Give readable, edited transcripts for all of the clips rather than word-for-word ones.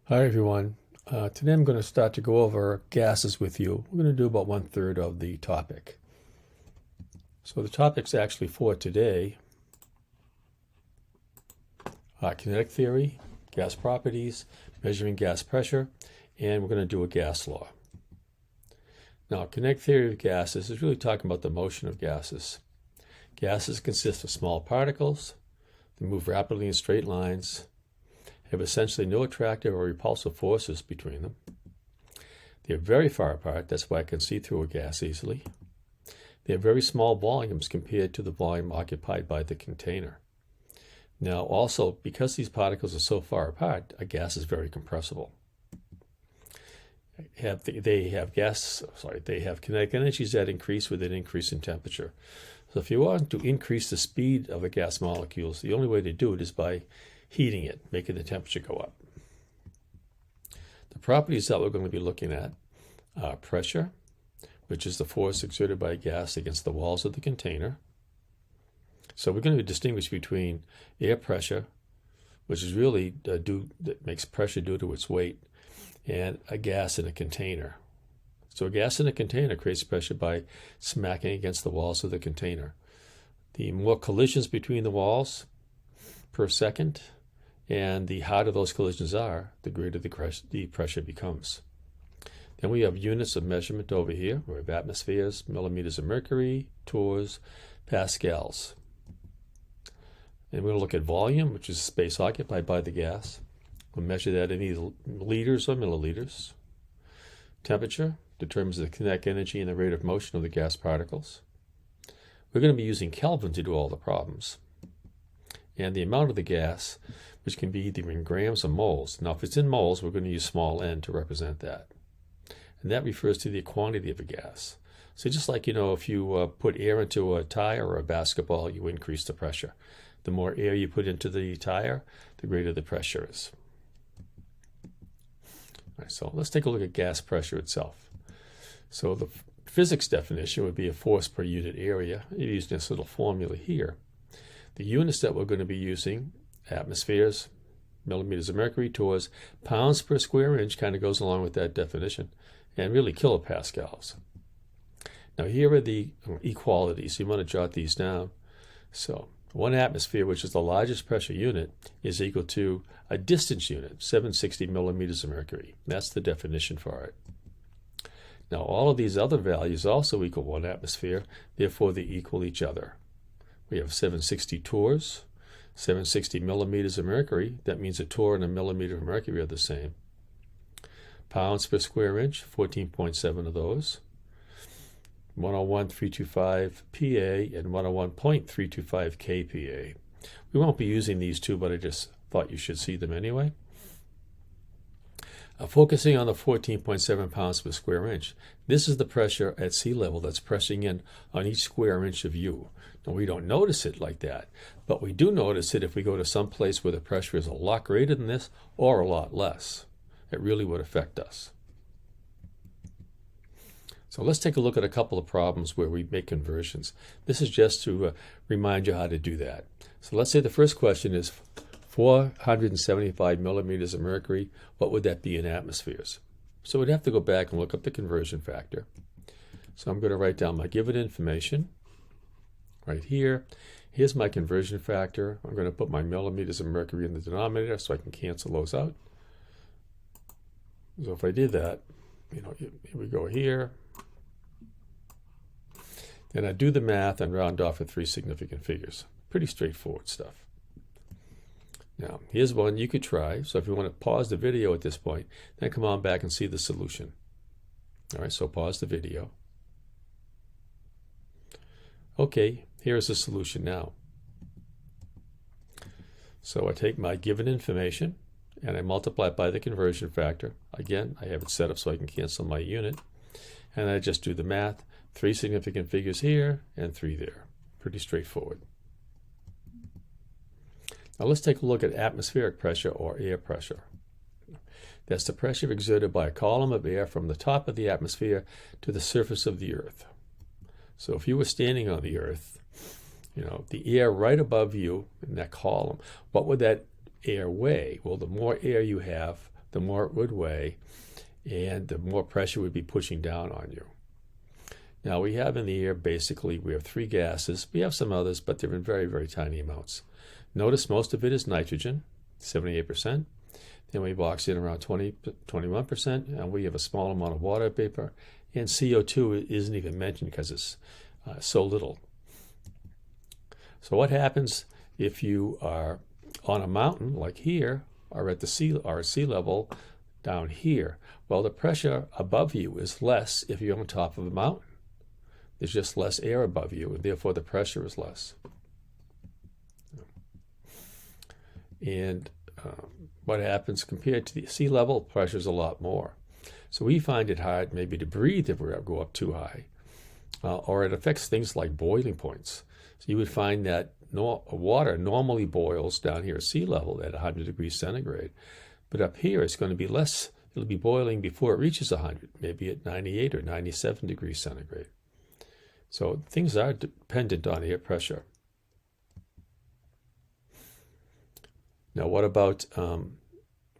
Hi everyone. Today I'm going to start to go over gases with you. We're going to do about 1/3 of the topic. So the topics actually for today are kinetic theory, gas properties, measuring gas pressure, and we're going to do a gas law. Now, kinetic theory of gases is really talking about the motion of gases. Gases consist of small particles. They move rapidly in straight lines, have essentially no attractive or repulsive forces between them. They're very far apart, that's why I can see through a gas easily. They have very small volumes compared to the volume occupied by the container. Now also, because these particles are so far apart, a gas is very compressible. They have kinetic energies that increase with an increase in temperature. So if you want to increase the speed of a gas molecules, the only way to do it is by heating it, making the temperature go up. The properties that we're going to be looking at are pressure, which is the force exerted by a gas against the walls of the container. So we're going to distinguish between air pressure, which is really that makes pressure due to its weight, and a gas in a container. So a gas in a container creates pressure by smacking against the walls of the container. The more collisions between the walls per second, and the harder those collisions are, the greater the pressure becomes. Then we have units of measurement over here. We have atmospheres, millimeters of mercury, torrs, pascals. And we're going to look at volume, which is space occupied by the gas. We'll measure that in either liters or milliliters. Temperature determines the kinetic energy and the rate of motion of the gas particles. We're going to be using Kelvin to do all the problems. And the amount of the gas, which can be either in grams or moles. Now, if it's in moles, we're going to use small n to represent that. And that refers to the quantity of a gas. So just like, if you put air into a tire or a basketball, you increase the pressure. The more air you put into the tire, the greater the pressure is. All right, so let's take a look at gas pressure itself. So the physics definition would be a force per unit area. You're using this little formula here. The units that we're going to be using, atmospheres, millimeters of mercury, torrs, pounds per square inch, kind of goes along with that definition, and really kilopascals. Now here are the equalities. You want to jot these down. So 1 atmosphere, which is the largest pressure unit, is equal to a distance unit, 760 millimeters of mercury. That's the definition for it. Now all of these other values also equal 1 atmosphere, therefore they equal each other. We have 760 torrs, 760 millimeters of mercury. That means a torr and a millimeter of mercury are the same. Pounds per square inch, 14.7 of those. 101.325 PA and 101.325 kPa. We won't be using these two, but I just thought you should see them anyway. Focusing on the 14.7 pounds per square inch, this is the pressure at sea level that's pressing in on each square inch of you. Now, we don't notice it like that, but we do notice it if we go to some place where the pressure is a lot greater than this or a lot less. It really would affect us. So let's take a look at a couple of problems where we make conversions. This is just to remind you how to do that. So let's say the first question is 475 millimeters of mercury. What would that be in atmospheres? So we'd have to go back and look up the conversion factor. So I'm going to write down my given information right here. Here's my conversion factor. I'm going to put my millimeters of mercury in the denominator so I can cancel those out. So if I did that, here we go here. Then I do the math and round off at 3 significant figures. Pretty straightforward stuff. Now, here's one you could try. So if you want to pause the video at this point, then come on back and see the solution. All right, so pause the video. Okay, here's the solution now. So I take my given information and I multiply it by the conversion factor. Again, I have it set up so I can cancel my unit. And I just do the math. 3 significant figures here and 3 there. Pretty straightforward. Now let's take a look at atmospheric pressure or air pressure. That's the pressure exerted by a column of air from the top of the atmosphere to the surface of the Earth. So if you were standing on the Earth, the air right above you in that column, what would that air weigh? Well, the more air you have, the more it would weigh, and the more pressure would be pushing down on you. Now we have in the air, basically, we have 3 gases. We have some others, but they're in very, very tiny amounts. Notice most of it is nitrogen, 78%. Then we box in around 21%, and we have a small amount of water vapor. And CO2 isn't even mentioned because it's so little. So what happens if you are on a mountain like here, or at the sea level down here? Well, the pressure above you is less if you're on top of a mountain. There's just less air above you, and therefore the pressure is less. And what happens compared to the sea level, pressure is a lot more. So we find it hard maybe to breathe if we go up too high, or it affects things like boiling points. So you would find that water normally boils down here at sea level at 100 degrees centigrade, but up here it's going to be less. It'll be boiling before it reaches 100, maybe at 98 or 97 degrees centigrade. So things are dependent on air pressure. Now, what about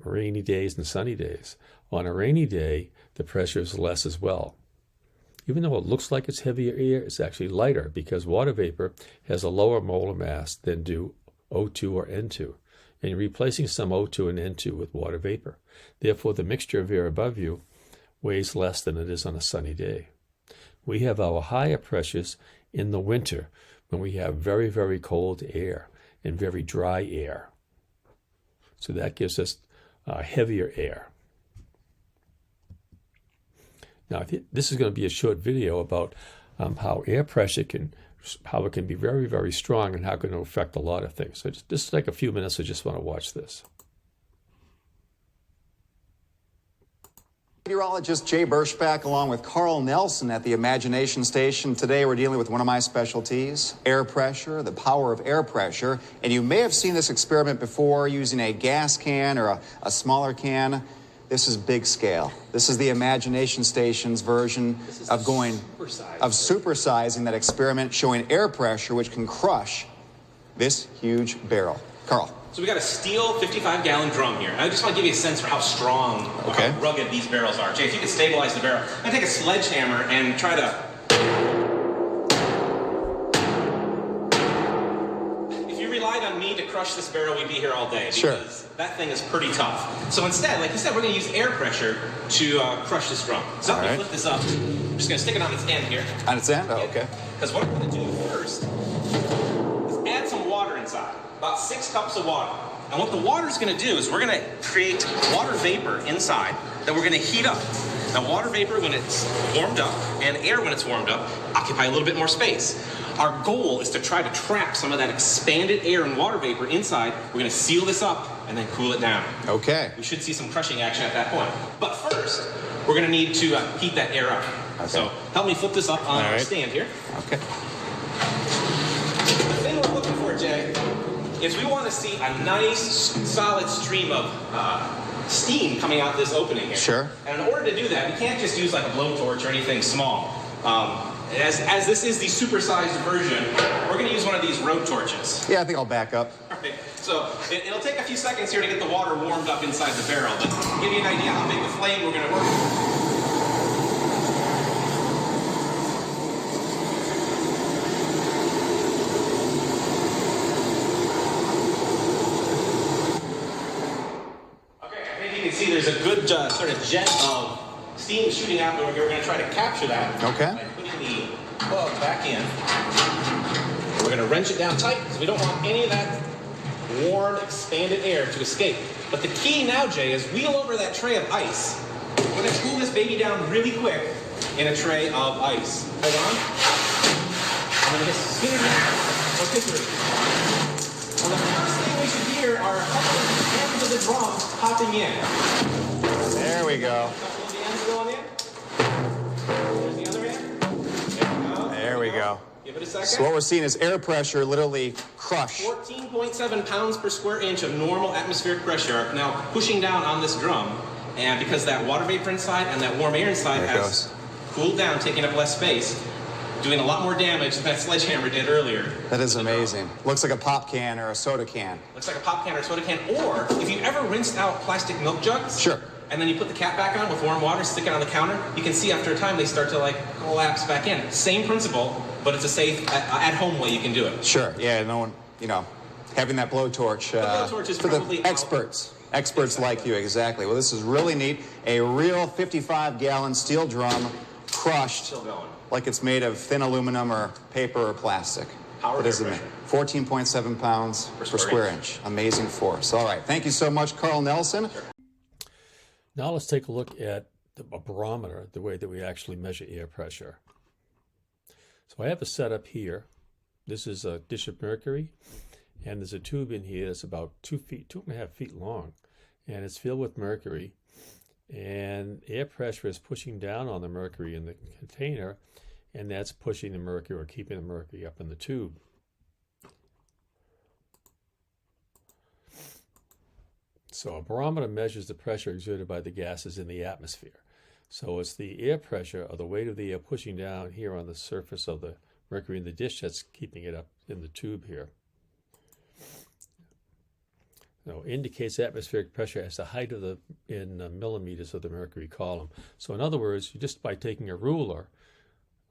rainy days and sunny days? On a rainy day, the pressure is less as well. Even though it looks like it's heavier air, it's actually lighter because water vapor has a lower molar mass than do O2 or N2. And you're replacing some O2 and N2 with water vapor. Therefore, the mixture of air above you weighs less than it is on a sunny day. We have our higher pressures in the winter when we have very, very cold air and very dry air. So that gives us heavier air. Now, this is going to be a short video about how air pressure how it can be very, very strong and how it can affect a lot of things. So just take a few minutes. I just want to watch this. Meteorologist Jay Burschback along with Carl Nelson at the Imagination Station. Today we're dealing with one of my specialties, air pressure, the power of air pressure. And you may have seen this experiment before using a gas can or a smaller can. This is big scale. This is the Imagination Station's version of supersizing that experiment, showing air pressure, which can crush this huge barrel. Carl. So we got a steel 55-gallon drum here. I just want to give you a sense for how strong, how rugged these barrels are. Jay, if you could stabilize the barrel. I'm going to take a sledgehammer and try to... If you relied on me to crush this barrel, we'd be here all day. Because that thing is pretty tough. So instead, like you said, we're going to use air pressure to crush this drum. So let me flip this up. I'm just going to stick it on its end here. On its end? Oh, okay. Because what we're going to do first is add some water inside. About 6 cups of water. And what the water is going to do is we're going to create water vapor inside that we're going to heat up. Now, water vapor, when it's warmed up, and air, when it's warmed up, occupy a little bit more space. Our goal is to try to trap some of that expanded air and water vapor inside. We're going to seal this up and then cool it down. Okay. We should see some crushing action at that point. But first, we're going to need to heat that air up. Okay. So help me flip this up on our stand here. Okay. The thing we're looking for, Jay, is we want to see a nice, solid stream of steam coming out this opening here. Sure. And in order to do that, we can't just use like a blowtorch or anything small. As this is the supersized version, we're going to use one of these road torches. Yeah, I think I'll back up. All right. So it'll take a few seconds here to get the water warmed up inside the barrel, but to give you an idea how big the flame we're going to work with. See, there's a good sort of jet of steam shooting out, and we're going to try to capture that by putting the plug back in. We're going to wrench it down tight because we don't want any of that warm, expanded air to escape. But the key now, Jay, is wheel over that tray of ice. We're going to cool this baby down really quick in a tray of ice. Hold on. I'm going to just spin it around. Okay, well, the first thing we should hear are a couple of ends of the drum popping in. There we go. A couple of the ends going in. There's the other end. There we go. Give it a second. So what we're seeing is air pressure literally crush. 14.7 pounds per square inch of normal atmospheric pressure now pushing down on this drum. And because that water vapor inside and that warm air inside has cooled down, taking up less space, doing a lot more damage than that sledgehammer did earlier. That is amazing. Looks like a pop can or a soda can. Looks like a pop can or a soda can. Or if you ever rinsed out plastic milk jugs, sure, and then you put the cap back on with warm water, stick it on the counter, you can see after a time they start to like collapse back in. Same principle, but it's a safe, at-home way you can do it. Sure, yeah, no one, you know, having that blowtorch, blowtorch is for the experts. Experts like you, exactly. Well, this is really neat. A real 55-gallon steel drum crushed like it's made of thin aluminum or paper or plastic. Power it is 14.7 pounds per square inch. Amazing force. All right. Thank you so much, Carl Nelson. Sure. Now let's take a look at a barometer, the way that we actually measure air pressure. So I have a setup here. This is a dish of mercury, and there's a tube in here that's about 2.5 feet long, and it's filled with mercury, and air pressure is pushing down on the mercury in the container, and that's pushing the mercury or keeping the mercury up in the tube. So a barometer measures the pressure exerted by the gases in the atmosphere. So it's the air pressure or the weight of the air pushing down here on the surface of the mercury in the dish that's keeping it up in the tube here. So indicates atmospheric pressure as the height of the in millimeters of the mercury column. So in other words, just by taking a ruler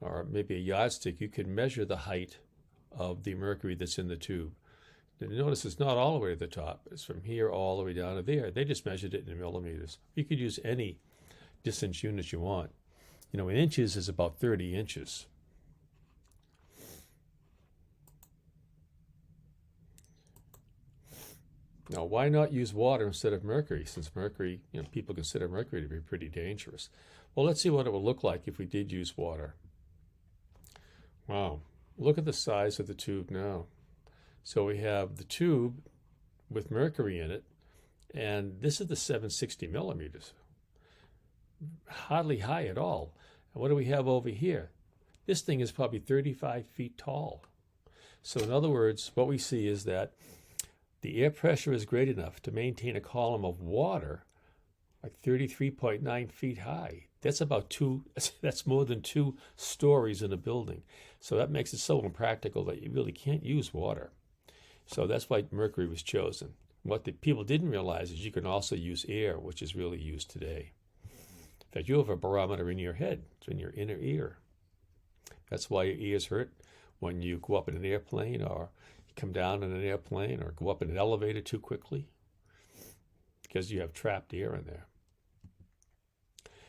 or maybe a yardstick, you can measure the height of the mercury that's in the tube. And notice it's not all the way to the top. It's from here all the way down to there. They just measured it in millimeters. You could use any distance units you want. You know, in inches is about 30 inches. Now, why not use water instead of mercury? Since mercury, you know, people consider mercury to be pretty dangerous. Well, let's see what it would look like if we did use water. Wow, look at the size of the tube now. So we have the tube with mercury in it, and this is the 760 millimeters. Hardly high at all. And what do we have over here? This thing is probably 35 feet tall. So in other words, what we see is that the air pressure is great enough to maintain a column of water like 33.9 feet high. That's that's more than 2 stories in a building. So that makes it so impractical that you really can't use water. So that's why mercury was chosen. What the people didn't realize is you can also use air, which is really used today. In fact, you have a barometer in your head. It's in your inner ear. That's why your ears hurt when you go up in an airplane or you come down in an airplane or go up in an elevator too quickly, because you have trapped air in there.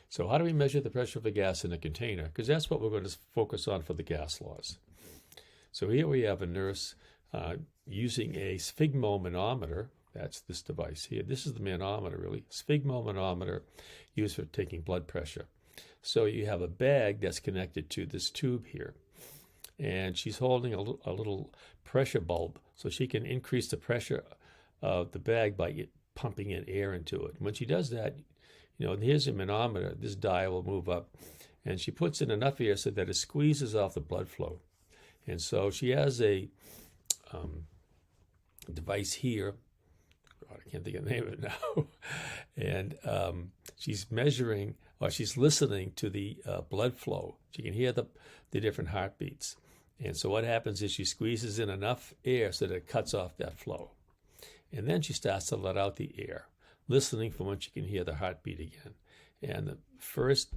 So how do we measure the pressure of the gas in a container? Because that's what we're going to focus on for the gas laws. So here we have a nurse using a sphygmomanometer. That's this device here. This is the manometer, really. Sphygmomanometer used for taking blood pressure. So you have a bag that's connected to this tube here. And she's holding a little pressure bulb so she can increase the pressure of the bag by pumping in air into it. When she does that, you know, and here's a manometer. This dial will move up. And she puts in enough air so that it squeezes off the blood flow. And so she has a device here. God, I can't think of the name of it now. And she's measuring, or she's listening to the blood flow. She can hear the different heartbeats. And so what happens is she squeezes in enough air so that it cuts off that flow. And then she starts to let out the air, listening for when she can hear the heartbeat again. And the first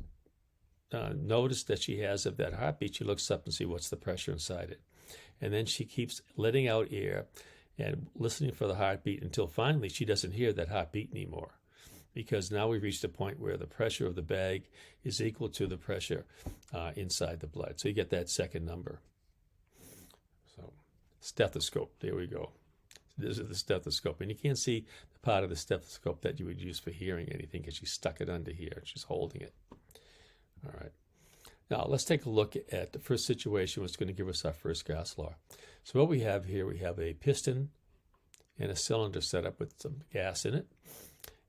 notice that she has of that heartbeat, she looks up and sees what's the pressure inside it. And then she keeps letting out air and listening for the heartbeat until finally she doesn't hear that heartbeat anymore, because now we've reached a point where the pressure of the bag is equal to the pressure inside the blood. So you get that second number. So stethoscope, there we go. This is the stethoscope. And you can't see the part of the stethoscope that you would use for hearing anything because she stuck it under here. She's holding it. All right. Now, let's take a look at the first situation, which is going to give us our first gas law. So what we have here, we have a piston and a cylinder set up with some gas in it.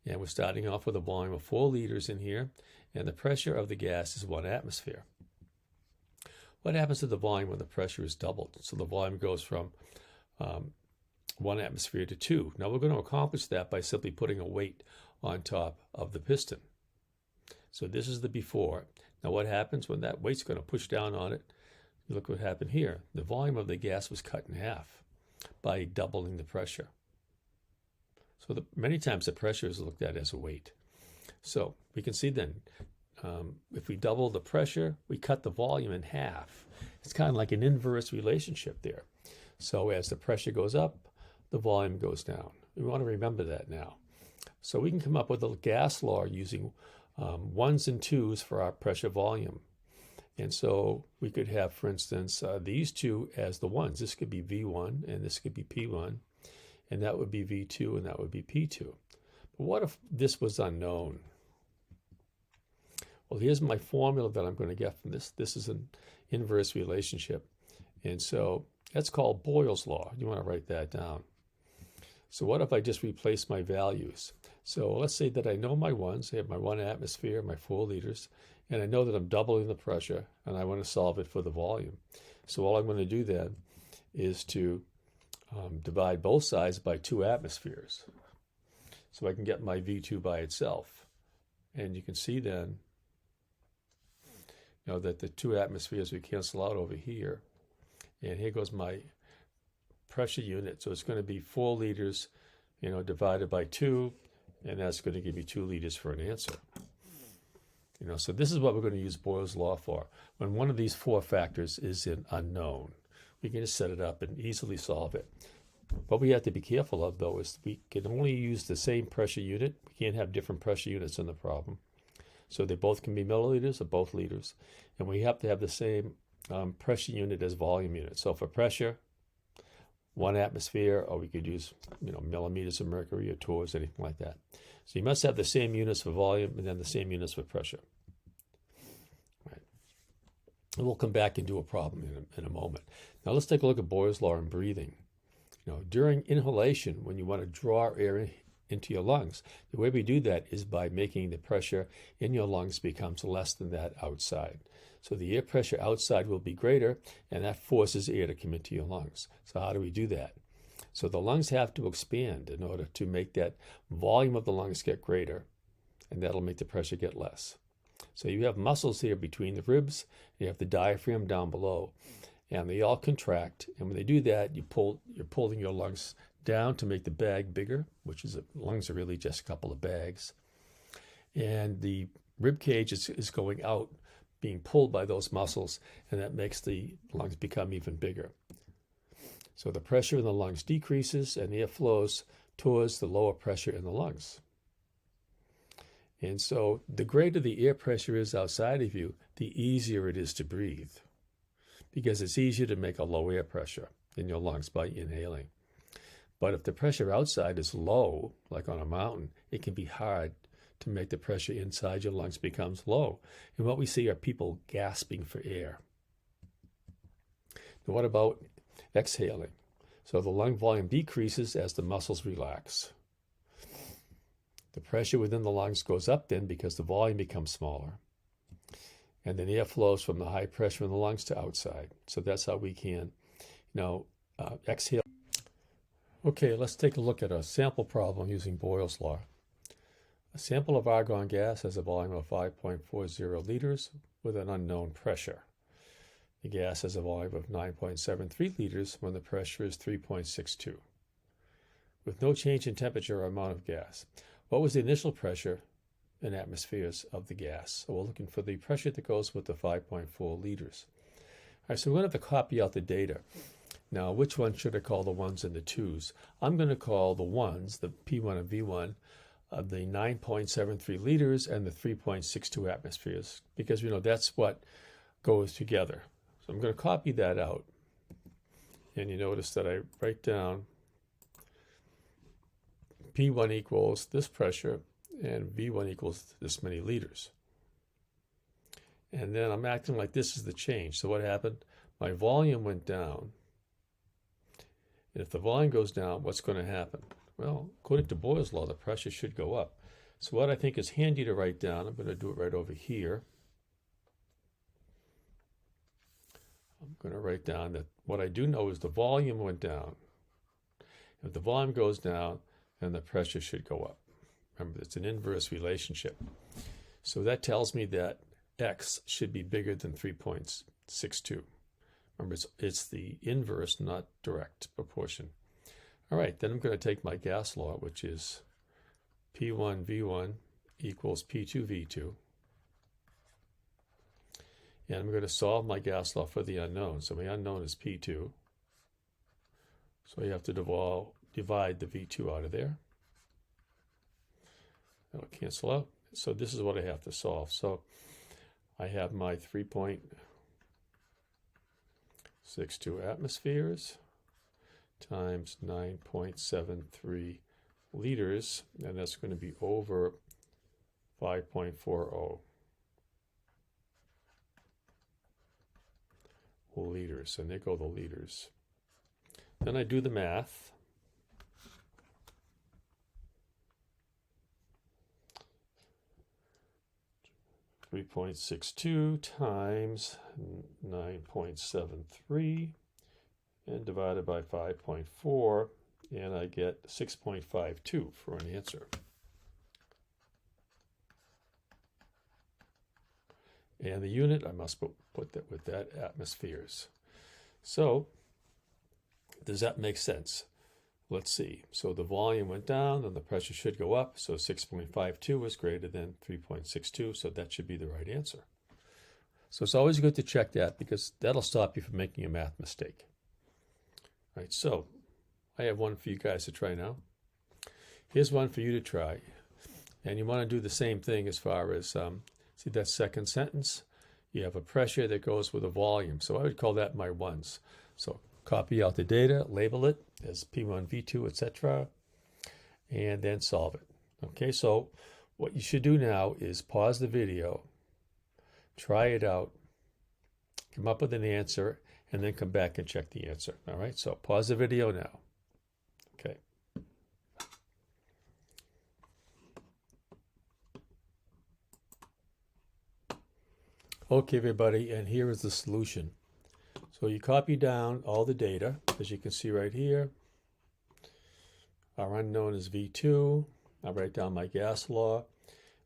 And we're starting off with a volume of 4 liters in here. And the pressure of the gas is 1 atmosphere. What happens to the volume when the pressure is doubled? So the volume goes from 1 atmosphere to 2. Now, we're going to accomplish that by simply putting a weight on top of the piston. So this is the before. Now what happens when that weight's going to push down on it? Look what happened here. The volume of the gas was cut in half by doubling the pressure. So many times the pressure is looked at as a weight. So we can see then, if we double the pressure, we cut the volume in half. It's kind of like an inverse relationship there. So as the pressure goes up, the volume goes down. We want to remember that now. So we can come up with a gas law using ones and twos for our pressure volume. And so we could have, for instance, these two as the ones. This could be V1 and this could be P1. And that would be V2 and that would be P2. But what if this was unknown? Well, here's my formula that I'm going to get from this. This is an inverse relationship. And so that's called Boyles' law. You want to write that down. So what if I just replace my values? So let's say that I know my ones. I have my 1 atmosphere, my 4 liters, and I know that I'm doubling the pressure, and I want to solve it for the volume. So all I'm going to do then is to divide both sides by 2 atmospheres. So I can get my V2 by itself. And you can see then, that the 2 atmospheres we cancel out over here. And here goes my pressure unit. So it's going to be 4 liters, divided by 2, and that's going to give me 2 liters for an answer. So this is what we're going to use Boyles' law for. When one of these 4 factors is an unknown, we can just set it up and easily solve it. What we have to be careful of, though, is we can only use the same pressure unit. We can't have different pressure units in the problem. So they both can be milliliters or both liters. And we have to have the same pressure unit as volume unit. So for pressure, 1 atmosphere, or we could use millimeters of mercury or torrs, anything like that. So you must have the same units for volume and then the same units for pressure. Right. And we'll come back and do a problem in a moment. Now let's take a look at Boyles' law in breathing. During inhalation, when you want to draw air into your lungs, the way we do that is by making the pressure in your lungs becomes less than that outside. So the air pressure outside will be greater, and that forces air to come into your lungs. So how do we do that? So the lungs have to expand in order to make that volume of the lungs get greater, and that'll make the pressure get less. So you have muscles here between the ribs, you have the diaphragm down below, and they all contract. And when they do that, you're pulling your lungs down to make the bag bigger, which is lungs are really just a couple of bags. And the rib cage is going out, being pulled by those muscles, and that makes the lungs become even bigger. So the pressure in the lungs decreases, and air flows towards the lower pressure in the lungs. And so the greater the air pressure is outside of you, the easier it is to breathe, because it's easier to make a low air pressure in your lungs by inhaling. But if the pressure outside is low, like on a mountain, it can be hard to make the pressure inside your lungs becomes low. And what we see are people gasping for air. Now, what about exhaling? So the lung volume decreases as the muscles relax. The pressure within the lungs goes up then because the volume becomes smaller. And then air flows from the high pressure in the lungs to outside. So that's how we can, exhale. Okay, let's take a look at a sample problem using Boyles' law. A sample of argon gas has a volume of 5.40 liters with an unknown pressure. The gas has a volume of 9.73 liters when the pressure is 3.62. With no change in temperature or amount of gas, what was the initial pressure in atmospheres of the gas? So we're looking for the pressure that goes with the 5.4 liters. All right, so we're going to have to copy out the data. Now, which one should I call the ones and the twos? I'm going to call the ones, the P1 and V1, the 9.73 liters and the 3.62 atmospheres, because that's what goes together. So I'm going to copy that out. And you notice that I write down P1 equals this pressure and V1 equals this many liters. And then I'm acting like this is the change. So what happened? My volume went down. And if the volume goes down, what's going to happen? Well, according to Boyles' law, the pressure should go up. So what I think is handy to write down, I'm going to do it right over here. I'm going to write down that what I do know is the volume went down. If the volume goes down, then the pressure should go up. Remember, it's an inverse relationship. So that tells me that X should be bigger than 3.62. Remember, it's the inverse, not direct proportion. All right, then I'm going to take my gas law, which is P1V1 equals P2V2. And I'm going to solve my gas law for the unknown. So my unknown is P2. So you have to divide the V2 out of there. That'll cancel out. So this is what I have to solve. So I have my 3.62 atmospheres times 9.73 liters, and that's going to be over 5.40 liters, and there go the liters. Then I do the math. .62 times 9.73 and divided by 5.4, and I get 6.52 for an answer. And the unit, I must put that with that, atmospheres. So, does that make sense? Let's see. So the volume went down, and the pressure should go up. So 6.52 is greater than 3.62, so that should be the right answer. So it's always good to check that, because that'll stop you from making a math mistake. All right, so I have one for you guys to try now. Here's one for you to try. And you want to do the same thing as far as, see that second sentence? You have a pressure that goes with a volume. So I would call that my ones. So copy out the data, label it as P1, V2, etc., and then solve it. Okay, so what you should do now is pause the video, try it out, come up with an answer, and then come back and check the answer. All right, so pause the video now. Okay. Okay, everybody, and here is the solution. So you copy down all the data, as you can see right here. Our unknown is V2. I write down my gas law,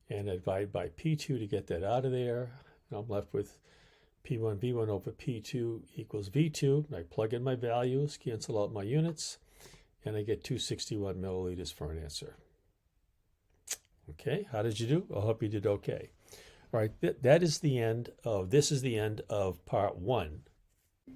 and I divide by P2 to get that out of there. And I'm left with P1 V1 over P2 equals V2. I plug in my values, cancel out my units, and I get 261 milliliters for an answer. Okay, how did you do? I hope you did okay. All right, this is the end of part 1